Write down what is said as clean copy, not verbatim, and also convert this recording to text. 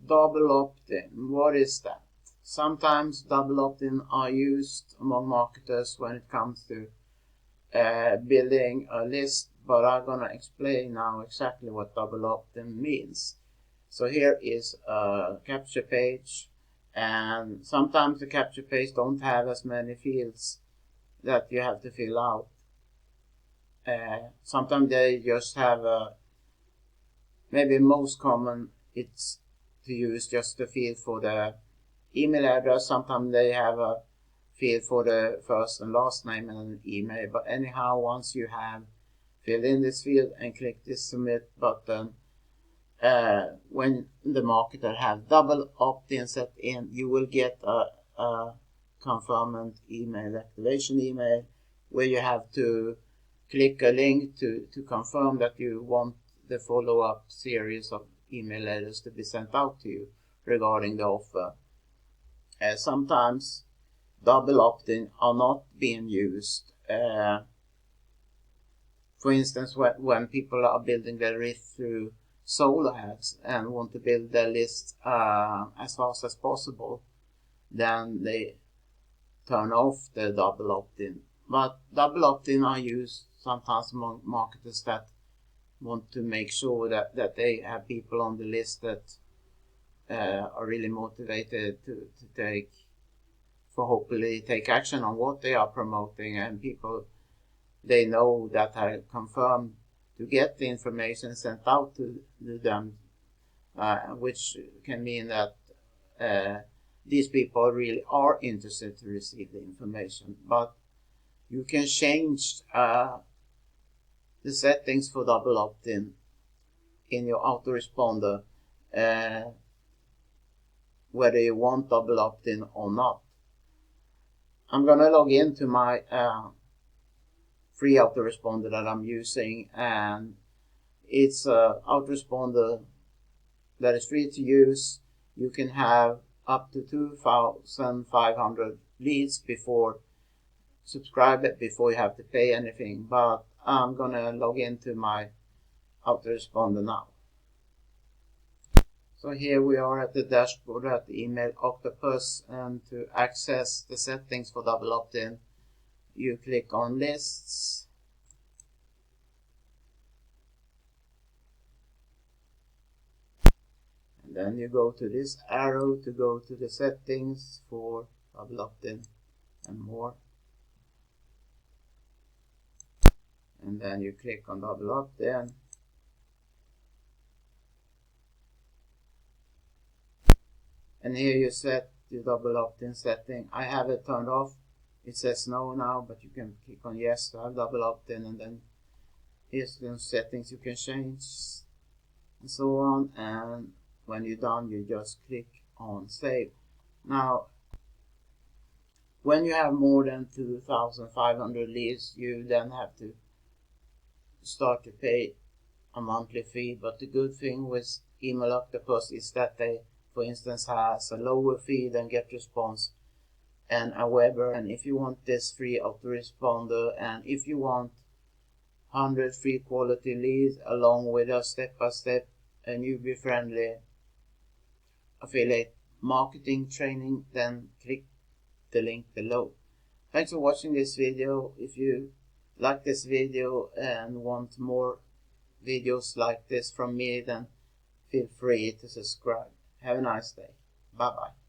double opt-in. What is that? Sometimes double opt-in are used among marketers when it comes to building a list, but I'm gonna explain now exactly what double opt-in means. So here is a capture page, and sometimes the capture page don't have as many fields that you have to fill out. Sometimes they just have maybe most common it's to use just the field for the email address. Sometimes they have a field for the first and last name and an email. But anyhow, once you have filled in this field and click this submit button, when the marketer has double opt-in set in, you will get a confirmation email, activation email, where you have to click a link to confirm that you want the follow-up series of email letters to be sent out to you regarding the offer. Sometimes double opt-in are not being used. For instance, when people are building their list through solo ads and want to build their list as fast as possible, then they turn off the double opt-in. But double opt-in are used sometimes among marketers that want to make sure that they have people on the list that are really motivated to hopefully take action on what they are promoting, and people they know that are confirmed to get the information sent out to them, which can mean that these people really are interested to receive the information. But you can change the settings for double opt-in in your autoresponder, whether you want double opt-in or not. I'm gonna log into my free autoresponder that I'm using, and it's a autoresponder that is free to use. You can have up to 2,500 leads before you have to pay anything, but I'm gonna log into my autoresponder now. So here we are at the dashboard at Email Octopus, and to access the settings for double opt-in, you click on lists, and then you go to this arrow to go to the settings for double opt-in and more, and then you click on double opt-in, and here you set the double opt-in setting. I have it turned off. It says no now, but you can click on yes to have double opt-in, and then here's the settings you can change and so on. And when you're done, you just click on save. Now, when you have more than 2,500 leads, you then have to start to pay a monthly fee. But the good thing with Email Octopus is that they, for instance, has a lower fee than GetResponse and Aweber. And if you want this free autoresponder, and if you want 100 free quality leads along with a step-by-step and newbie-friendly affiliate marketing training, then click the link below. Thanks for watching this video. If you like this video and want more videos like this from me, then feel free to subscribe. Have a nice day. Bye bye.